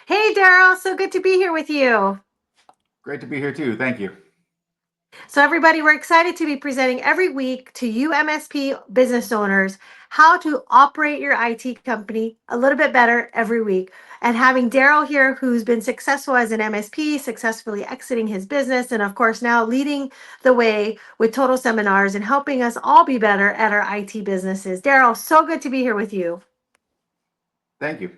Hey, Daryl, so good to be here with you. Great to be here too. Thank you. So, everybody, we're excited to be presenting every week to you MSP business owners how to operate your IT company a little bit better every week. And having Daryl here, who's been successful as an MSP, successfully exiting his business, and of course, now leading the way with Total Seminars and helping us all be better at our IT businesses. Daryl, so good to be here with you. Thank you.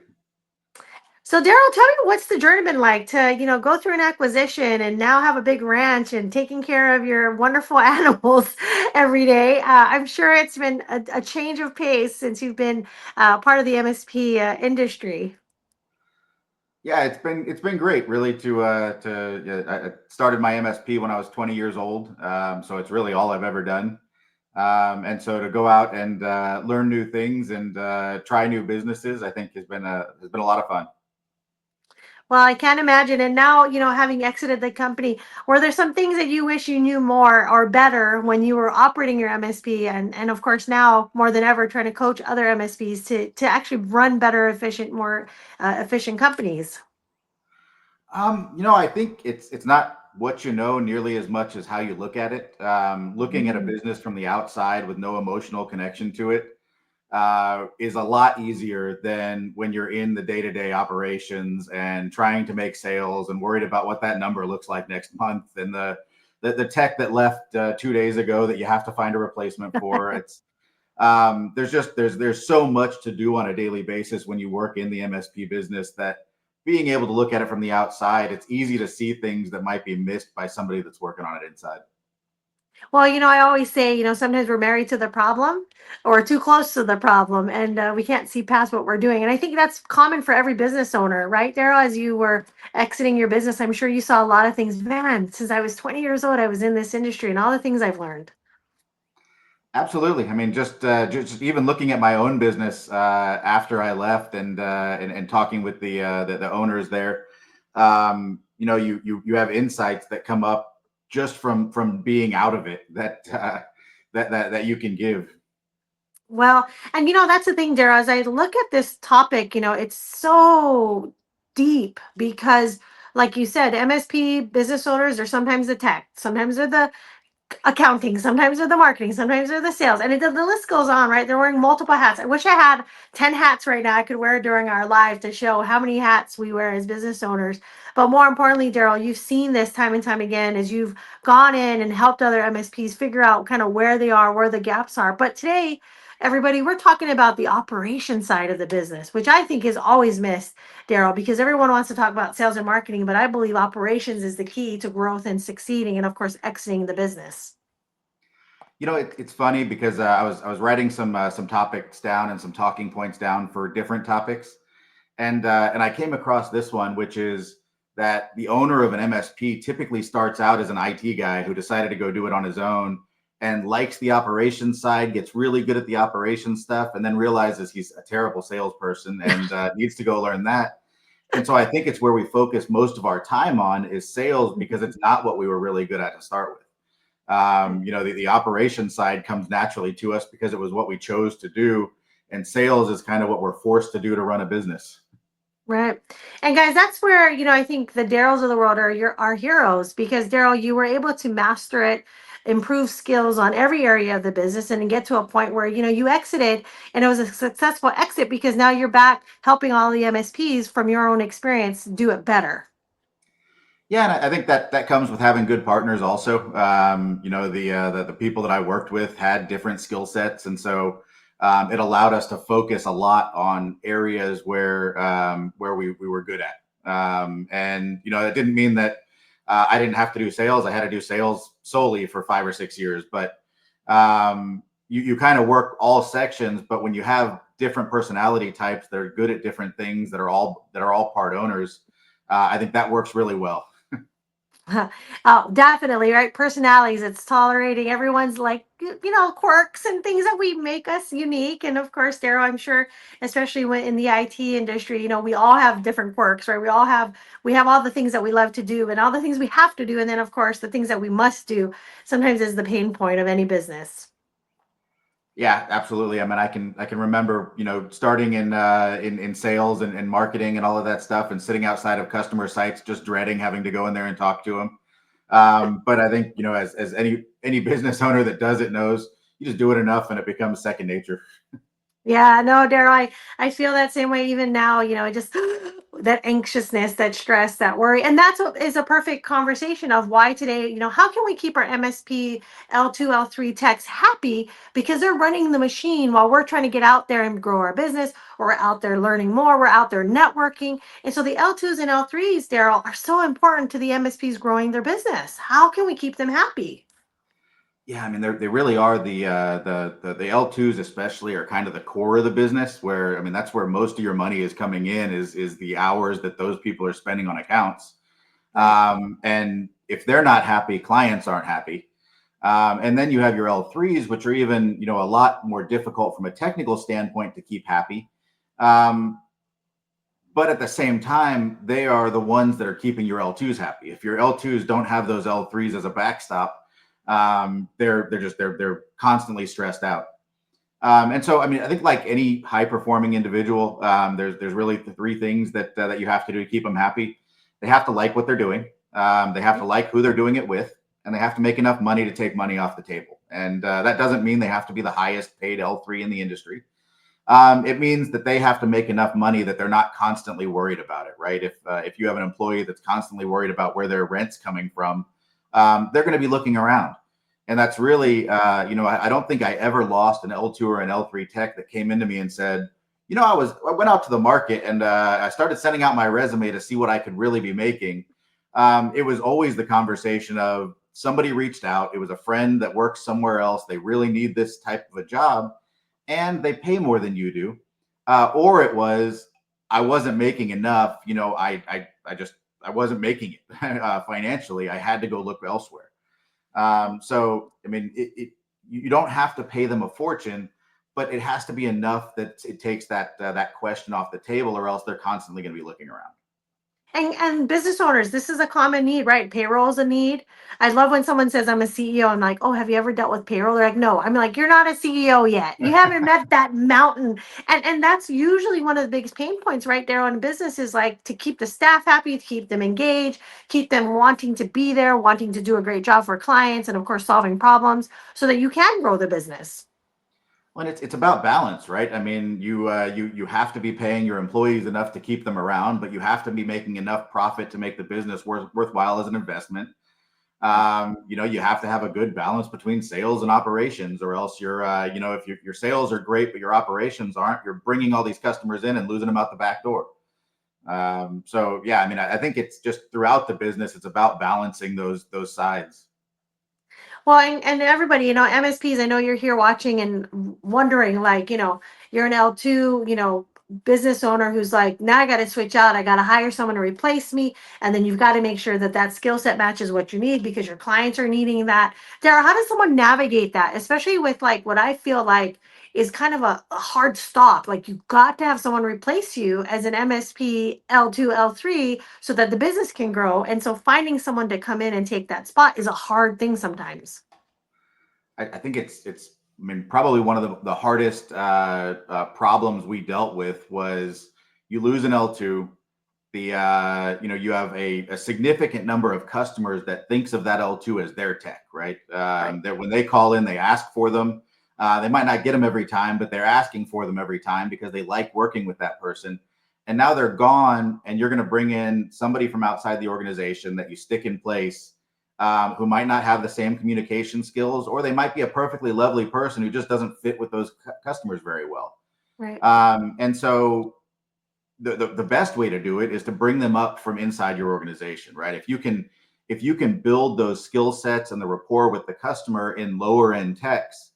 So Daryl, tell me what's the journey been like to, go through an acquisition and now have a big ranch and taking care of your wonderful animals every day. I'm sure it's been a change of pace since you've been part of the MSP industry. Yeah, it's been great, really. I started my MSP when I was 20 years old, so it's really all I've ever done. And so to go out and learn new things and try new businesses, I think has been a lot of fun. Well, I can't imagine. And now, having exited the company, were there some things that you wish you knew more or better when you were operating your MSP? And of course, now more than ever, trying to coach other MSPs to actually run better, efficient, more efficient companies. I think it's not what you know nearly as much as how you look at it. Looking at a business from the outside with no emotional connection to it is a lot easier than when you're in the day-to-day operations and trying to make sales and worried about what that number looks like next month and the tech that left 2 days ago that you have to find a replacement for. It's there's so much to do on a daily basis when you work in the MSP business that being able to look at it from the outside, it's easy to see things that might be missed by somebody that's working on it inside. Well, I always say, sometimes we're married to the problem or too close to the problem, and we can't see past what we're doing. And I think that's common for every business owner, right, Daryl? As you were exiting your business, I'm sure you saw a lot of things. Man, since I was 20 years old, I was in this industry and all the things I've learned. Absolutely. I mean, just even looking at my own business after I left and talking with the owners there, you have insights that come up just from being out of it that you can give. Well, and that's the thing, Daryl, as I look at this topic, it's so deep because, like you said, MSP business owners are sometimes the tech, sometimes they're the accounting, sometimes they're the marketing, sometimes they're the sales, and the list goes on, right? They're wearing multiple hats. I wish I had 10 hats right now I could wear during our live to show how many hats we wear as business owners. But more importantly, Daryl, you've seen this time and time again as you've gone in and helped other MSPs figure out kind of where they are, where the gaps are. But today, everybody, we're talking about the operation side of the business, which I think is always missed, Daryl, because everyone wants to talk about sales and marketing, but I believe operations is the key to growth and succeeding, and of course, exiting the business. It's funny because I was writing some topics down and some talking points down for different topics, and I came across this one, which is that the owner of an MSP typically starts out as an IT guy who decided to go do it on his own and likes the operations side, gets really good at the operations stuff, and then realizes he's a terrible salesperson and needs to go learn that. And so I think it's where we focus most of our time on is sales because it's not what we were really good at to start with. The operations side comes naturally to us because it was what we chose to do, and sales is kind of what we're forced to do to run a business. Right. And guys, that's where, I think the Daryls of the world are our heroes because Daryl, you were able to master it, improve skills on every area of the business and get to a point where, you exited and it was a successful exit because now you're back helping all the MSPs from your own experience do it better. Yeah, and I think that comes with having good partners. Also, the people that I worked with had different skill sets, and so it allowed us to focus a lot on areas where we were good at. And it didn't mean that I didn't have to do sales. I had to do sales solely for 5 or 6 years, but you kind of work all sections. But when you have different personality types that are good at different things that are all part owners, I think that works really well. Oh, definitely, right? Personalities, it's tolerating everyone's like, quirks and things that we make us unique. And of course, Daryl, I'm sure, especially when in the IT industry, we all have different quirks, right? We have all the things that we love to do and all the things we have to do. And then of course the things that we must do sometimes is the pain point of any business. Yeah, absolutely. I mean, I can remember, starting in sales and marketing and all of that stuff, and sitting outside of customer sites, just dreading having to go in there and talk to them. But I think, as any business owner that does it knows, you just do it enough, and it becomes second nature. Yeah, no, Daryl, I feel that same way even now, just that anxiousness, that stress, that worry. And that's what is a perfect conversation of why today, how can we keep our MSP L2, L3 techs happy because they're running the machine while we're trying to get out there and grow our business, or we're out there learning more, we're out there networking. And so the L2s and L3s, Daryl, are so important to the MSPs growing their business. How can we keep them happy? Yeah, I mean, they really are the L2s especially are kind of the core of the business, where I mean that's where most of your money is coming in, is the hours that those people are spending on accounts. Right. And if they're not happy, clients aren't happy. And then you have your L3s, which are even, a lot more difficult from a technical standpoint to keep happy. Um, but at the same time, they are the ones that are keeping your L2s happy. If your L2s don't have those L3s as a backstop, they're constantly stressed out. And so, I mean, I think like any high performing individual, there's really the three things that you have to do to keep them happy. They have to like what they're doing. They have to like who they're doing it with, and they have to make enough money to take money off the table. And that doesn't mean they have to be the highest paid L3 in the industry. It means that they have to make enough money that they're not constantly worried about it, right? If you have an employee that's constantly worried about where their rent's coming from, they're going to be looking around. And that's really, I don't think I ever lost an L2 or an L3 tech that came into me and said, I went out to the market and I started sending out my resume to see what I could really be making. It was always the conversation of somebody reached out. It was a friend that works somewhere else. They really need this type of a job and they pay more than you do. Or it was, I wasn't making enough. I wasn't making it financially. I had to go look elsewhere. So, I mean, you don't have to pay them a fortune, but it has to be enough that it takes that question off the table, or else they're constantly going to be looking around. And business owners, this is a common need, right? Payroll is a need. I love when someone says I'm a CEO. I'm like, oh, have you ever dealt with payroll? They're like, no. I'm like, you're not a CEO yet. You haven't met that mountain. And that's usually one of the biggest pain points right there on business is like to keep the staff happy, to keep them engaged, keep them wanting to be there, wanting to do a great job for clients, and of course solving problems so that you can grow the business. Well, it's about balance, right? I mean, you have to be paying your employees enough to keep them around, but you have to be making enough profit to make the business worthwhile as an investment. You have to have a good balance between sales and operations, or else if your sales are great but your operations aren't, you're bringing all these customers in and losing them out the back door. So yeah, I mean, I think it's just throughout the business, it's about balancing those sides. Well, and everybody, MSPs, I know you're here watching and wondering, like, you're an L2, business owner who's like, now I got to switch out. I got to hire someone to replace me. And then you've got to make sure that that skill set matches what you need because your clients are needing that. Dara, how does someone navigate that, especially with like what I feel like is kind of a hard stop? Like, you've got to have someone replace you as an MSP L2, L3 so that the business can grow. And so finding someone to come in and take that spot is a hard thing sometimes. I think it's I mean probably one of the hardest problems we dealt with was you lose an L2. You have a significant number of customers that thinks of that L2 as their tech, right? Right. That when they call in, they ask for them. They might not get them every time, but they're asking for them every time because they like working with that person. And now they're gone, and you're going to bring in somebody from outside the organization that you stick in place, who might not have the same communication skills, or they might be a perfectly lovely person who just doesn't fit with those customers very well. Right. And so the best way to do it is to bring them up from inside your organization, right? If you can build those skill sets and the rapport with the customer in lower end techs,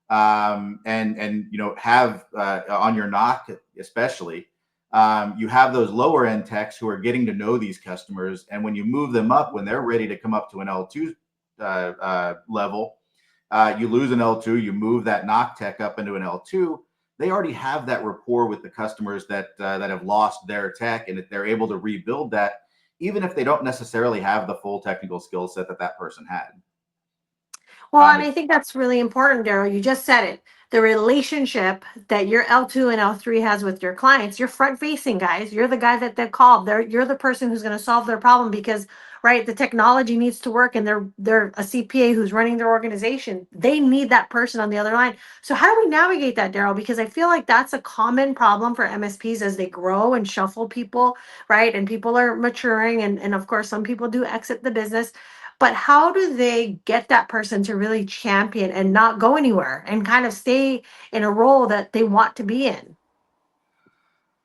and have on your knock especially, you have those lower end techs who are getting to know these customers, and when you move them up, when they're ready to come up to an L2 level, you lose an L2, you move that knock tech up into an L2. They already have that rapport with the customers that have lost their tech, and if they're able to rebuild that, even if they don't necessarily have the full technical skill set that person had. Well, and It, I think that's really important, Daryl. You just said it. The relationship that your L2 and L3 has with your clients, you're front facing guys. You're the guy that they call. You're the person who's going to solve their problem because, right, the technology needs to work and they're a CPA who's running their organization. They need that person on the other line. So how do we navigate that, Daryl? Because I feel like that's a common problem for MSPs as they grow and shuffle people, right? And people are maturing and of course some people do exit the business, but how do they get that person to really champion and not go anywhere and kind of stay in a role that they want to be in?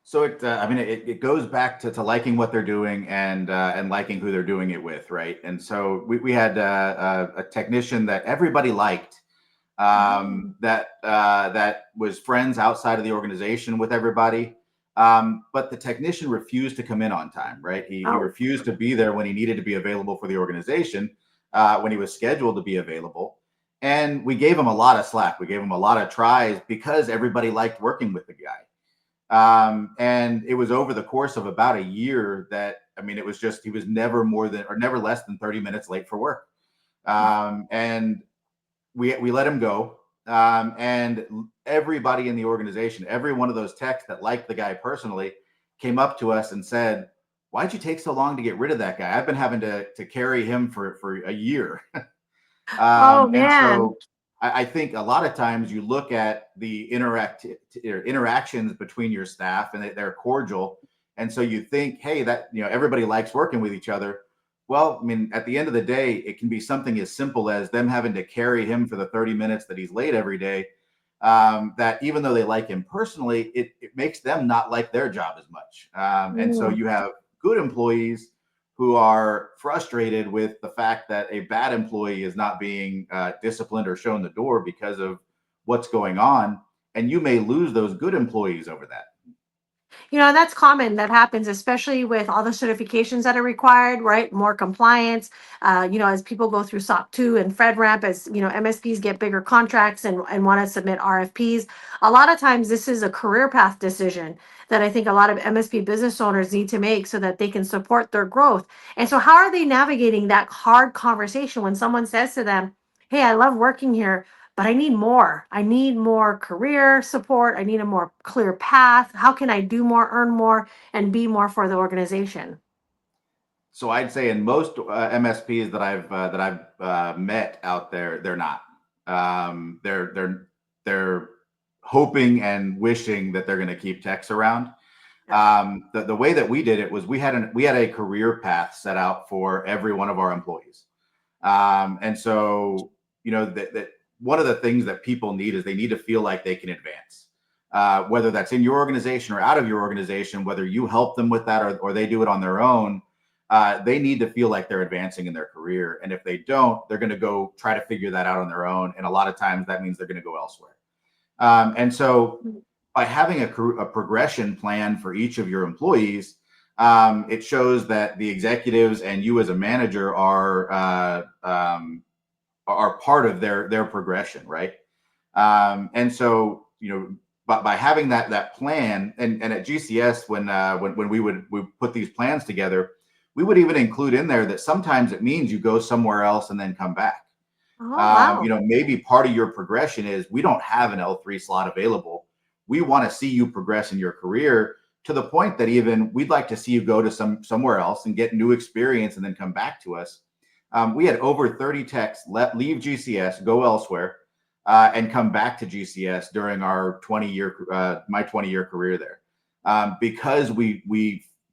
So I mean, it goes back to liking what they're doing and liking who they're doing it with, right? And so we had a technician that everybody liked, Oh, that was friends outside of the organization with everybody. But the technician refused to come in on time, right? He oh, refused to be there when he needed to be available for the organization, when he was scheduled to be available. And we gave him a lot of slack. We gave him a lot of tries because everybody liked working with the guy. And it was over the course of about a year that, I mean, it was just, he was never more than, or never less than 30 minutes late for work. And we let him go. And everybody in the organization, every one of those techs that liked the guy personally, came up to us and said, "Why'd you take so long to get rid of that guy? I've been having to carry him for a year." oh And man. so I think a lot of times you look at the interactions between your staff and they're cordial. And so you think, hey, that, everybody likes working with each other. Well, I mean, at the end of the day, it can be something as simple as them having to carry him for the 30 minutes that he's late every day. That even though they like him personally, it makes them not like their job as much. And so Mm. you have good employees who are frustrated with the fact that a bad employee is not being disciplined or shown the door because of what's going on. And you may lose those good employees over that. That's common. That happens, especially with all the certifications that are required, right? More compliance. As people go through SOC 2 and FedRAMP, as MSPs get bigger contracts and want to submit RFPs. A lot of times, this is a career path decision that I think a lot of MSP business owners need to make so that they can support their growth. And so, how are they navigating that hard conversation when someone says to them, "Hey, I love working here, but I need more. I need more career support. I need a more clear path. How can I do more, earn more, and be more for the organization?" So I'd say in most MSPs that I've met out there, they're not. They're hoping and wishing that they're going to keep techs around. Yeah. The way that we did it was we had a career path set out for every one of our employees. And so, that one of the things that people need is they need to feel like they can advance, whether that's in your organization or out of your organization, whether you help them with that or they do it on their own. They need to feel like they're advancing in their career. And if they don't, they're going to go try to figure that out on their own. And a lot of times that means they're going to go elsewhere. And so by having a progression plan for each of your employees, it shows that the executives and you as a manager are part of their progression, right? And so, but by having that plan, and at GCS, when we put these plans together, we would even include in there that sometimes it means you go somewhere else and then come back. Oh, wow. Maybe part of your progression is we don't have an L3 slot available. We want to see you progress in your career to the point that even we'd like to see you go to somewhere else and get new experience and then come back to us. We had over 30 techs leave GCS, go elsewhere, and come back to GCS during our 20-year career there, because we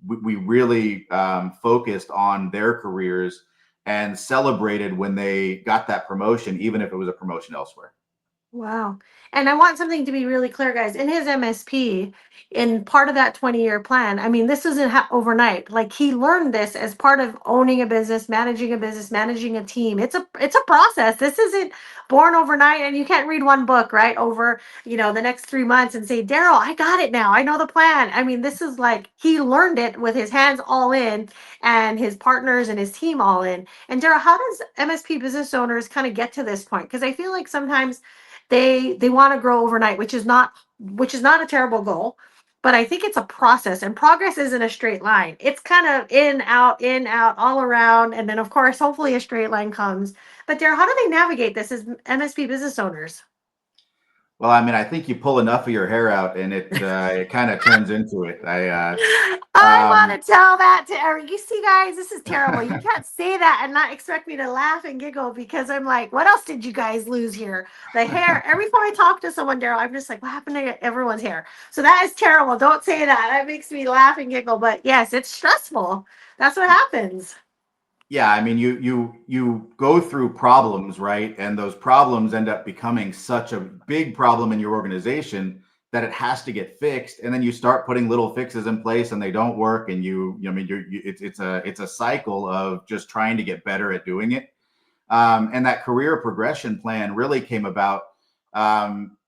really focused on their careers and celebrated when they got that promotion, even if it was a promotion elsewhere. Wow. And I want something to be really clear, guys. In his MSP, in part of that 20-year plan, I mean, this isn't overnight. Like he learned this as part of owning a business, managing a team. It's a process. This isn't born overnight, and you can't read one book, right, over, the next 3 months and say, "Daryl, I got it now. I know the plan." I mean, this is like he learned it with his hands all in and his partners and his team all in. And Daryl, how does MSP business owners kind of get to this point? Because I feel like sometimes they want to grow overnight, which is not a terrible goal, but I think it's a process, and progress isn't a straight line. It's kind of in, out, all around. And then, of course, hopefully a straight line comes. But Dara, how do they navigate this as MSP business owners? Well, I mean, I think you pull enough of your hair out, and it kind of turns into it. I Um, want to tell that to Eric. You see, guys, this is terrible. You can't say that and not expect me to laugh and giggle because I'm like, what else did you guys lose here? The hair. Every time I talk to someone, Daryl, I'm just like, what happened to everyone's hair? So that is terrible. Don't say that. That makes me laugh and giggle. But yes, it's stressful. That's what happens. yeah, I mean, you go through problems, right? And those problems end up becoming such a big problem in your organization that it has to get fixed. And then you start putting little fixes in place, and they don't work. And I mean, it's a cycle of just trying to get better at doing it. And that career progression plan really came about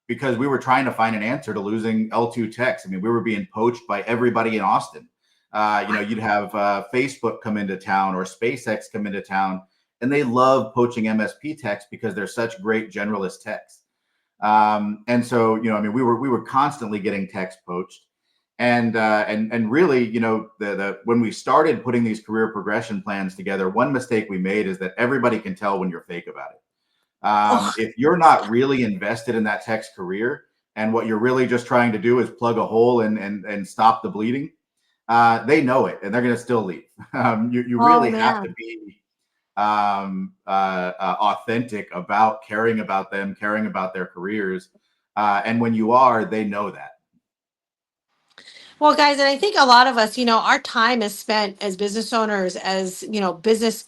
because we were trying to find an answer to losing L2 techs. I mean, we were being poached by everybody in Austin. You'd have Facebook come into town or SpaceX come into town, and they love poaching MSP techs because they're such great generalist techs. And so, I mean, we were constantly getting techs poached. And really, the when we started putting these career progression plans together, one mistake we made is that everybody can tell when you're fake about it. Oh, If you're not really invested in that tech's career, and what you're really just trying to do is plug a hole and stop the bleeding, they know it, and they're going to still leave. You oh really have to man. be authentic about caring about them, caring about their careers, and when you are, they know that. Well, guys, and I think a lot of us, our time is spent as business owners, as, business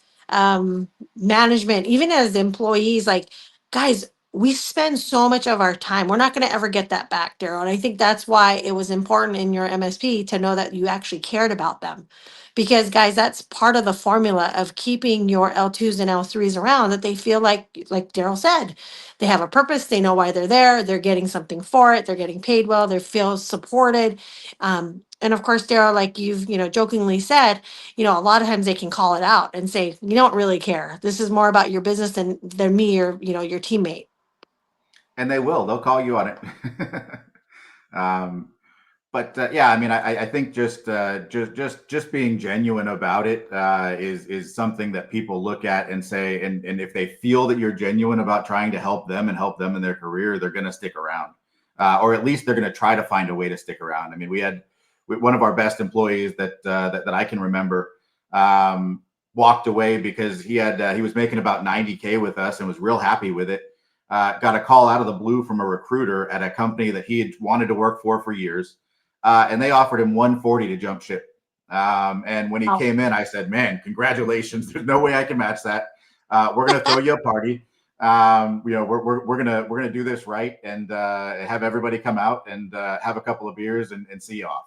management, even as employees. Like, guys, we spend so much of our time. We're not going to ever get that back, Daryl. And I think that's why it was important in your MSP to know that you actually cared about them. Because, guys, that's part of the formula of keeping your L2s and L3s around, that they feel like Daryl said, they have a purpose, they know why they're there, they're getting something for it, they're getting paid well, they feel supported. And of course, Daryl, like you've, jokingly said, a lot of times they can call it out and say, you don't really care. This is more about your business than me or, your teammate. And they will. They'll call you on it. um, but yeah, I mean, I think just being genuine about it is something that people look at and say, and if they feel that you're genuine about trying to help them and help them in their career, they're going to stick around, or at least they're going to try to find a way to stick around. I mean, we had one of our best employees that I can remember walked away because he was making about 90K with us and was real happy with it. Got a call out of the blue from a recruiter at a company that he had wanted to work for years, and they offered him 140 to jump ship. And when he Oh. came in, I said, "Man, congratulations! There's no way I can match that. We're gonna throw you a party. We're gonna do this right and have everybody come out and have a couple of beers and see you off."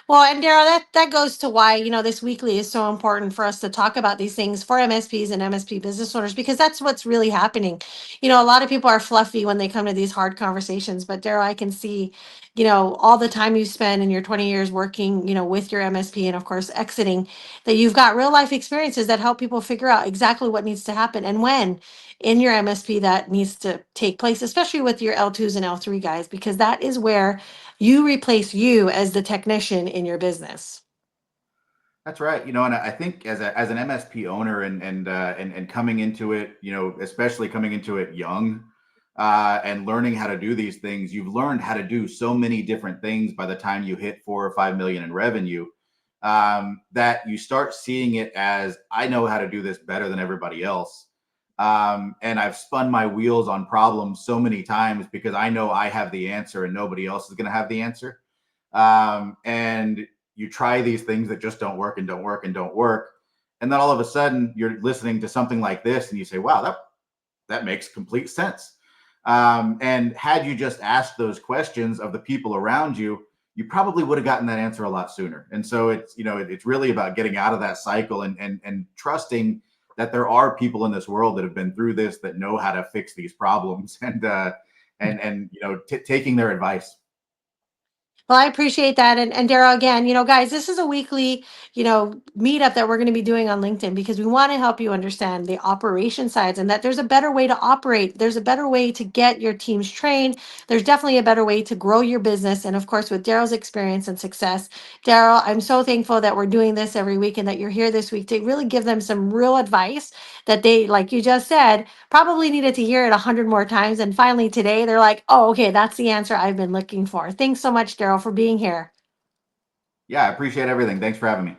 Well, and Daryl, that goes to why, this weekly is so important for us to talk about these things for MSPs and MSP business owners, because that's what's really happening. A lot of people are fluffy when they come to these hard conversations, but Daryl, I can see, all the time you spend in your 20 years working, with your MSP and of course exiting, that you've got real life experiences that help people figure out exactly what needs to happen and when in your MSP that needs to take place, especially with your L2s and L3 guys, because that is where you replace you as the technician in your business. That's right. And I think as an MSP owner and coming into it, especially coming into it young, and learning how to do these things, you've learned how to do so many different things by the time you hit 4 or 5 million in revenue, that you start seeing it as, I know how to do this better than everybody else. And I've spun my wheels on problems so many times because I know I have the answer and nobody else is going to have the answer. And you try these things that just don't work and don't work and don't work. And then all of a sudden you're listening to something like this and you say, wow, that makes complete sense. And had you just asked those questions of the people around you, you probably would have gotten that answer a lot sooner. And so it's really about getting out of that cycle and trusting that there are people in this world that have been through this, that know how to fix these problems, and taking their advice. Well, I appreciate that. And Daryl, again, guys, this is a weekly, meetup that we're going to be doing on LinkedIn because we want to help you understand the operation sides and that there's a better way to operate. There's a better way to get your teams trained. There's definitely a better way to grow your business. And of course, with Daryl's experience and success, Daryl, I'm so thankful that we're doing this every week and that you're here this week to really give them some real advice that they, like you just said, probably needed to hear it 100 more times. And finally today, they're like, oh, okay, that's the answer I've been looking for. Thanks so much, Daryl, for being here. Yeah, I appreciate everything. Thanks for having me.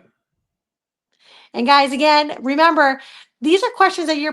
And guys, again, remember, these are questions that you're